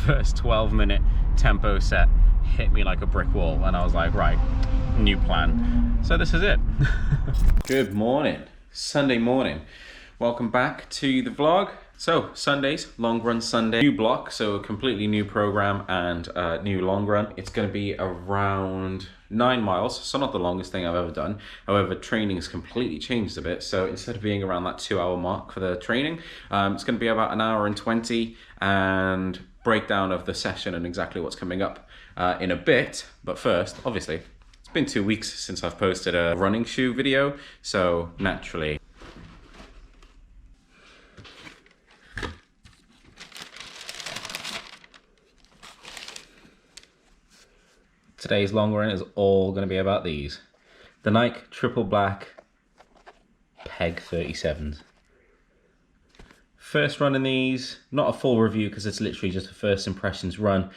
first 12-minute tempo set hit me like a brick wall, and I was like, right, new plan. So this is it. Good morning, Sunday morning. Welcome back to the vlog. So Sundays, long run Sunday, new block, so a completely new program and new long run. It's going to be around 9 miles, so not the longest thing I've ever done. However, training has completely changed a bit. So instead of being around that 2-hour mark for the training, it's going to be about 1 hour and 20, and breakdown of the session and exactly what's coming up in a bit. But first, obviously, it's been 2 weeks since I've posted a running shoe video, so naturally, today's long run is all going to be about these. The Nike Triple Black Peg 37s. First run in these, not a full review because it's literally just a first impressions run,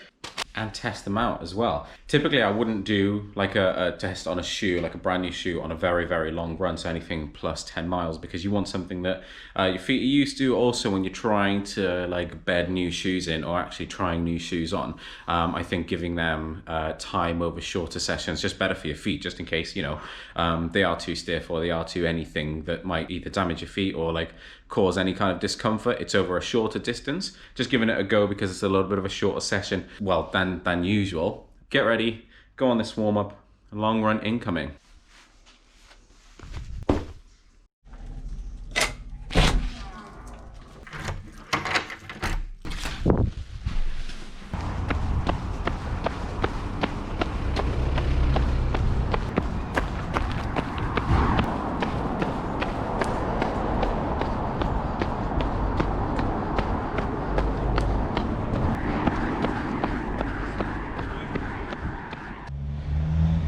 and test them out as well. Typically I wouldn't do like a test on a shoe, like a brand new shoe on a very, very long run, so anything plus 10 miles, because you want something that your feet are used to. Also, when you're trying to like bed new shoes in or actually trying new shoes on, I think giving them time over shorter sessions just better for your feet, just in case, you know, they are too stiff or they are too anything that might either damage your feet or like cause any kind of discomfort. It's over a shorter distance, just giving it a go because it's a little bit of a shorter session, well, than usual. Get ready, go on this warm up, long run incoming.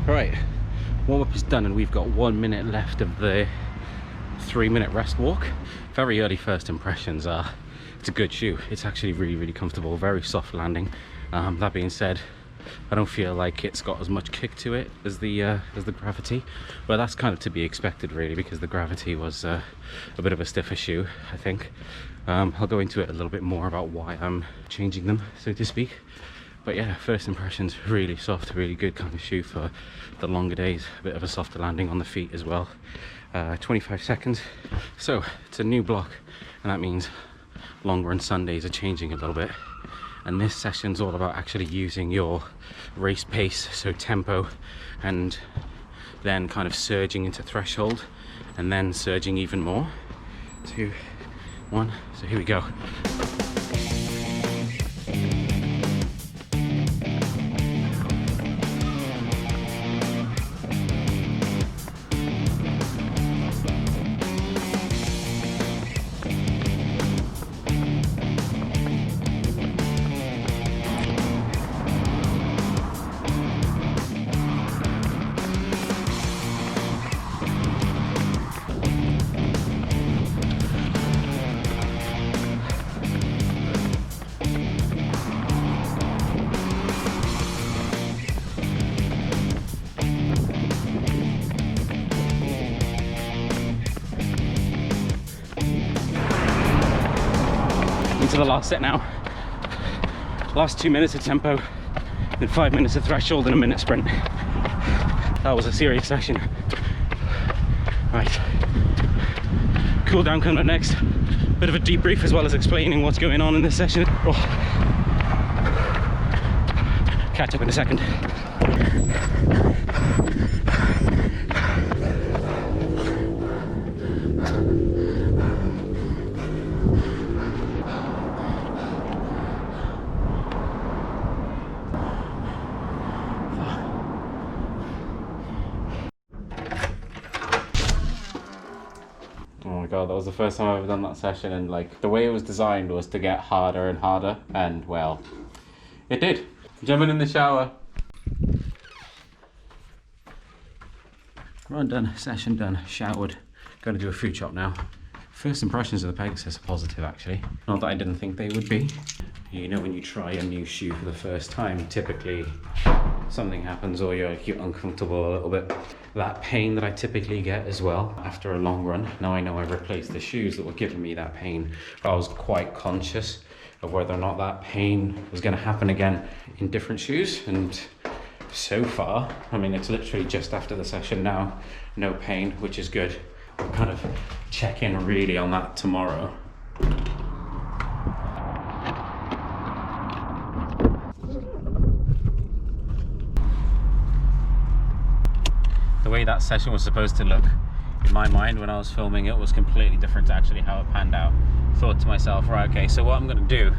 Right, warm up is done and we've got 1 minute left of the 3-minute rest walk. Very early first impressions are, it's a good shoe. It's actually really, really comfortable, very soft landing. That being said, I don't feel like it's got as much kick to it as the Gravity, but that's kind of to be expected really, because the Gravity was a bit of a stiffer shoe, I think. I'll go into it a little bit more about why I'm changing them, so to speak. But yeah, first impressions, really soft, really good kind of shoe for the longer days. A bit of a softer landing on the feet as well. 25 seconds. So it's a new block, and that means long run Sundays are changing a little bit. And this session's all about actually using your race pace, so tempo, and then kind of surging into threshold, and then surging even more. 2, 1, so here we go. Into the last set now. Last 2 minutes of tempo, then 5 minutes of threshold and a minute sprint. That was a serious session. Right, cool down coming up next. Bit of a debrief as well as explaining what's going on in this session. Oh. Catch up in a second. God, that was the first time I've ever done that session, and like the way it was designed was to get harder and harder, and well, it did. Jumping in the shower. Run done, session done, showered, going to do a food shop now. First impressions of the Pegasus are positive actually, not that I didn't think they would be. You know, when you try a new shoe for the first time, typically something happens or you're uncomfortable a little bit. That pain that I typically get as well after a long run. Now I know I've replaced the shoes that were giving me that pain, but I was quite conscious of whether or not that pain was going to happen again in different shoes. And so far, I mean, it's literally just after the session now, no pain, which is good. We'll kind of check in really on that tomorrow. The way that session was supposed to look, in my mind when I was filming it, was completely different to actually how it panned out. Thought to myself, right, okay, so what I'm going to do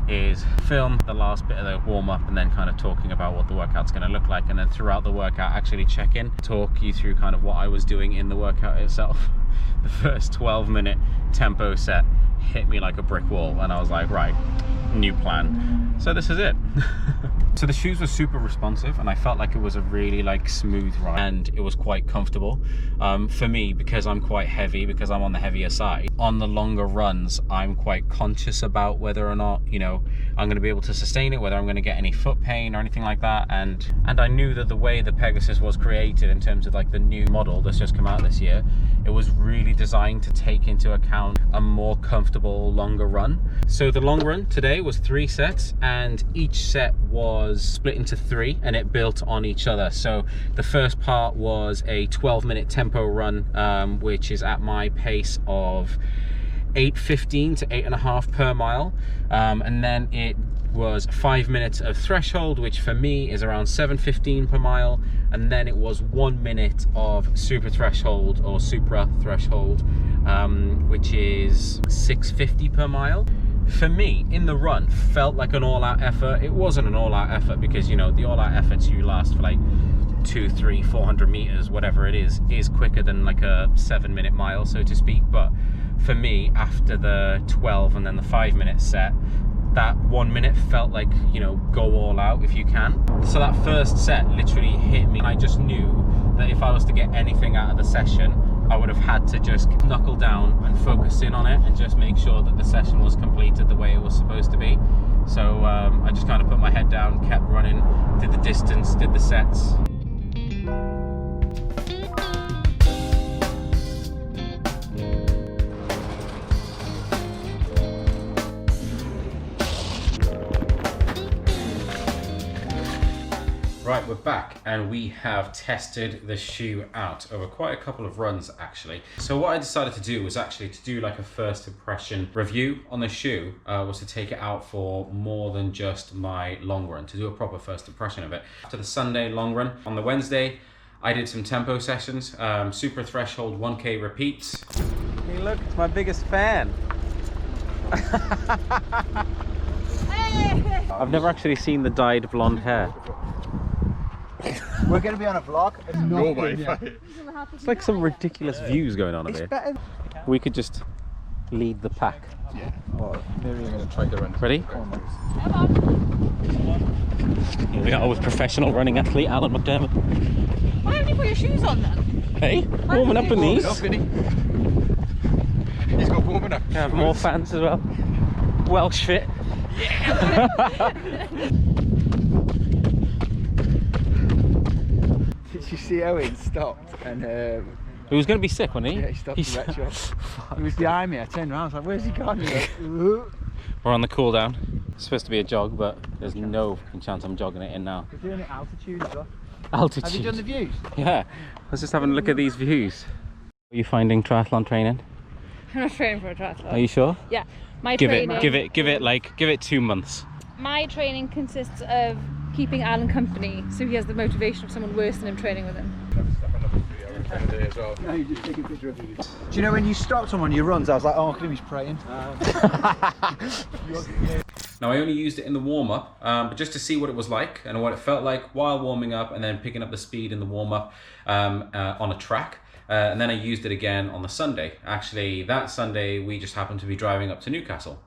is film the last bit of the warm-up and then kind of talking about what the workout's going to look like, and then throughout the workout actually check in, talk you through kind of what I was doing in the workout itself. The first 12-minute tempo set hit me like a brick wall, and I was like, right, new plan. So this is it. So the shoes were super responsive, and I felt like it was a really like smooth ride, and it was quite comfortable for me, because I'm quite heavy, because I'm on the heavier side. On the longer runs, I'm quite conscious about whether or not, you know, I'm going to be able to sustain it, whether I'm going to get any foot pain or anything like that. And I knew that the way the Pegasus was created, in terms of like the new model that's just come out this year, it was really designed to take into account a more comfortable longer run. So the long run today was 3 sets, and each set was split into 3, and it built on each other. So the first part was a 12-minute tempo run, which is at my pace of 8:15 to 8.5 per mile, and then it was 5 minutes of threshold, which for me is around 7:15 per mile, and then it was 1 minute of super threshold or supra threshold, which is 6:50 per mile. For me, in the run, felt like an all-out effort. It wasn't an all-out effort, because, you know, the all-out efforts you last for like 200, 300, 400 meters, whatever it is quicker than like a 7-minute mile, so to speak. But for me, after the 12 and then the 5-minute set, that 1 minute felt like, you know, go all out if you can. So that first set literally hit me. I just knew that if I was to get anything out of the session, I would have had to just knuckle down and focus in on it, and just make sure that the session was completed the way it was supposed to be. So I just kind of put my head down, kept running, did the distance, did the sets. Right, we're back, and we have tested the shoe out over quite a couple of runs actually. So what I decided to do was actually to do like a first impression review on the shoe, was to take it out for more than just my long run, to do a proper first impression of it. After the Sunday long run, on the Wednesday, I did some tempo sessions, super threshold 1K repeats. Hey look, it's my biggest fan. I've never actually seen the dyed blonde hair. We're going to be on a vlog. It's like some ridiculous views going on here. We could just lead the pack. Yeah. Well, maybe you're going to try to run. Ready? Here we are with professional running athlete Alan McDermott. Why haven't you put your shoes on then? Hey, warming up in these. He's got warming up. Have more fans as well. Welsh fit. Yeah. Did you see Owen stopped and He was going to be sick, wasn't he? yeah, he stopped the wet shop. He was behind me. I turned around. I was like, "Where's he gone?" He went, We're on the cool down. It's supposed to be a jog, but there's no chance I'm jogging it in now. We're doing it altitude as well. Altitude. Have you done the views? Yeah. Let's just having a look at these views. Are you finding triathlon training? I'm not training for a triathlon. Are you sure? Yeah, my Give training. it 2 months. My training consists of keeping Alan company, so he has the motivation of someone worse than him training with him. No, you just take a picture of it. Do you know when you stopped on one of your runs, I was like, oh, look at him, he's praying. Now I only used it in the warm-up, but just to see what it was like and what it felt like while warming up, and then picking up the speed in the warm-up on a track. And then I used it again on the Sunday. Actually, that Sunday we just happened to be driving up to Newcastle.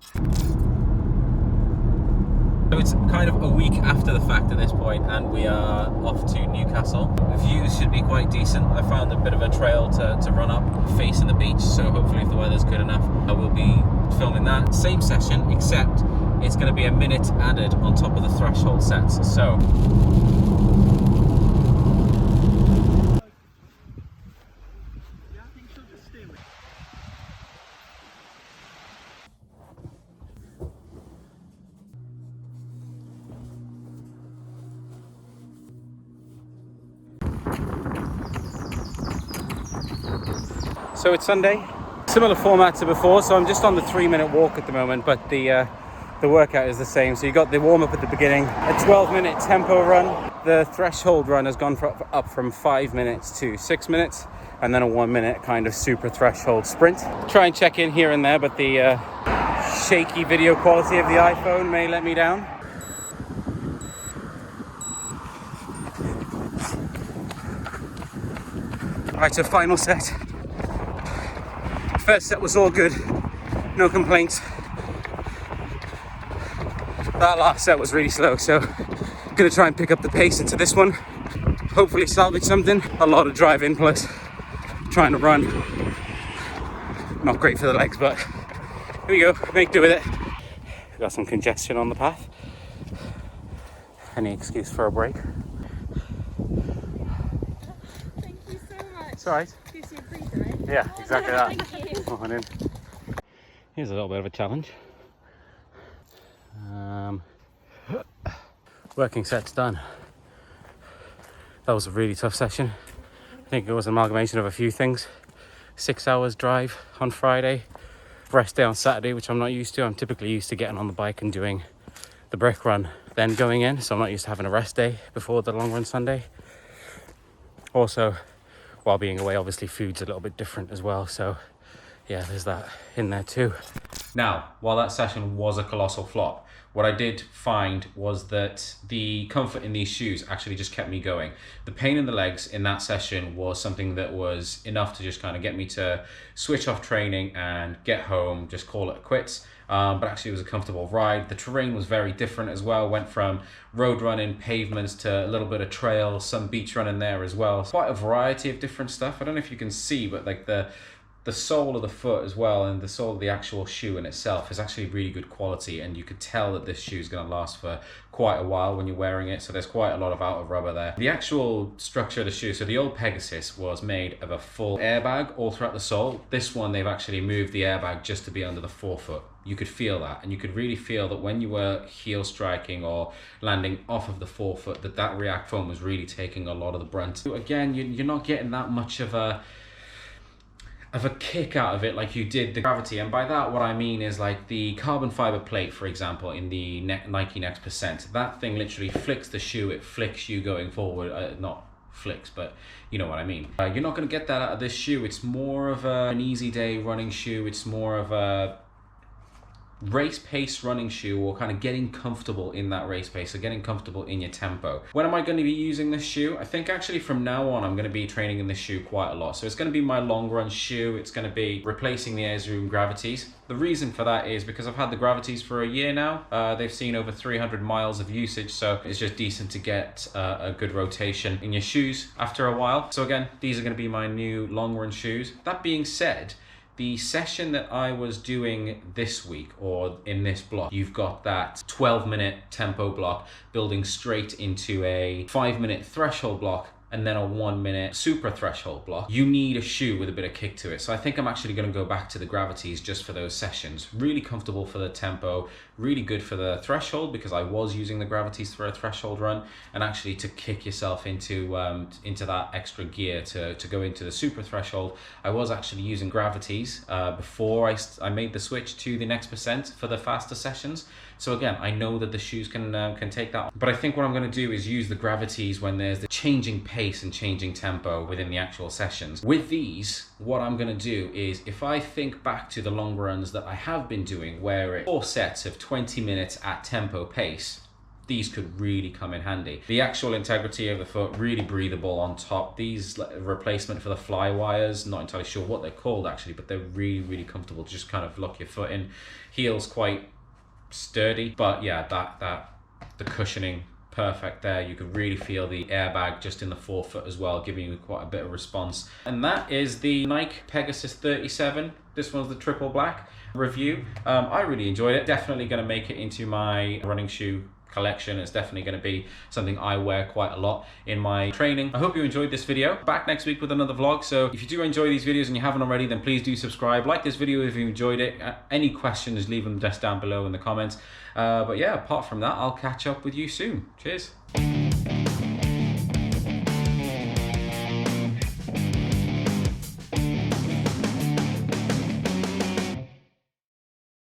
So it's kind of a week after the fact at this point, and we are off to Newcastle. The views should be quite decent. I found a bit of a trail to run up facing the beach, so hopefully if the weather's good enough, I will be filming that. Same session, except it's going to be a minute added on top of the threshold sets. So So it's Sunday, similar format to before, so I'm just on the 3-minute walk at the moment, but the workout is the same. So you got the warm-up at the beginning, a 12-minute tempo run. The threshold run has gone up from 5 minutes to 6 minutes, and then a 1-minute kind of super threshold sprint. Try and check in here and there, but the shaky video quality of the iPhone may let me down. Alright, so final set. First set was all good, no complaints. That last set was really slow, so I'm gonna try and pick up the pace into this one. Hopefully salvage something. A lot of drive-in plus trying to run. Not great for the legs, but here we go, make do with it. Got some congestion on the path. Any excuse for a break? Thank you so much. It's alright. Gives you a breather, right? Yeah, exactly that. Thank you. Come on in. Here's a little bit of a challenge. Working set's done. That was a really tough session. I think it was an amalgamation of a few things. 6 hours drive on Friday, rest day on Saturday, which I'm not used to. I'm typically used to getting on the bike and doing the brick run, then going in. So I'm not used to having a rest day before the long run Sunday. Also, while being away, obviously food's a little bit different as well. So yeah, there's that in there too. Now, while that session was a colossal flop, what I did find was that the comfort in these shoes actually just kept me going. The pain in the legs in that session was something that was enough to just kind of get me to switch off training and get home, just call it quits. But actually it was a comfortable ride. The terrain was very different as well. Went from road running, pavements, to a little bit of trail, some beach running there as well. Quite a variety of different stuff. I don't know if you can see, but like the sole of the foot as well, and the sole of the actual shoe in itself is actually really good quality, and you could tell that this shoe is going to last for quite a while when you're wearing it. So there's quite a lot of outer rubber there. The actual structure of the shoe, so the old Pegasus was made of a full airbag all throughout the sole. This one, they've actually moved the airbag just to be under the forefoot. You could feel that, and you could really feel that when you were heel striking or landing off of the forefoot, that React foam was really taking a lot of the brunt. Again, you're not getting that much of a kick out of it like you did the Gravity. And by that, what I mean is like the carbon fiber plate, for example, in the Nike Next Percent. That thing literally flicks the shoe, it flicks you going forward. Not flicks, but you know what I mean. You're not going to get that out of this shoe. It's more of an easy day running shoe. It's more of a race pace running shoe, or kind of getting comfortable in that race pace, or getting comfortable in your tempo. When am I going to be using this shoe? I think actually from now on I'm going to be training in this shoe quite a lot. So it's going to be my long run shoe. It's going to be replacing the Air Zoom Gravities. The reason for that is because I've had the Gravities for a year now. They've seen over 300 miles of usage, so it's just decent to get a good rotation in your shoes after a while. So again, these are going to be my new long run shoes. That being said, the session that I was doing this week, or in this block, you've got that 12-minute tempo block building straight into a 5-minute threshold block, and then a 1-minute super threshold block. You need a shoe with a bit of kick to it. So I think I'm actually going to go back to the Gravities just for those sessions. Really comfortable for the tempo, really good for the threshold, because I was using the Gravities for a threshold run, and actually to kick yourself into that extra gear to go into the super threshold. I was actually using Gravities before I made the switch to the Next Percent for the faster sessions. So again, I know that the shoes can take that. But I think what I'm going to do is use the Gravities when there's the changing pace and changing tempo within the actual sessions. With these, what I'm going to do is, if I think back to the long runs that I have been doing, where it's 4 sets of 20 minutes at tempo pace, these could really come in handy. The actual integrity of the foot, really breathable on top. These replacement for the fly wires, not entirely sure what they're called actually, but they're really, really comfortable to just kind of lock your foot in. Heel's quite sturdy, but yeah, the cushioning, perfect there. You can really feel the airbag just in the forefoot as well, giving you quite a bit of response. And that is the Nike Pegasus 37. This one's the triple black review. I really enjoyed it. Definitely going to make it into my running shoe collection. It's definitely going to be something I wear quite a lot in my training. I hope you enjoyed this video. Back next week with another vlog. So if you do enjoy these videos and you haven't already, then please do subscribe. Like this video if you enjoyed it. Any questions, leave them just down below in the comments. But yeah, apart from that, I'll catch up with you soon. Cheers.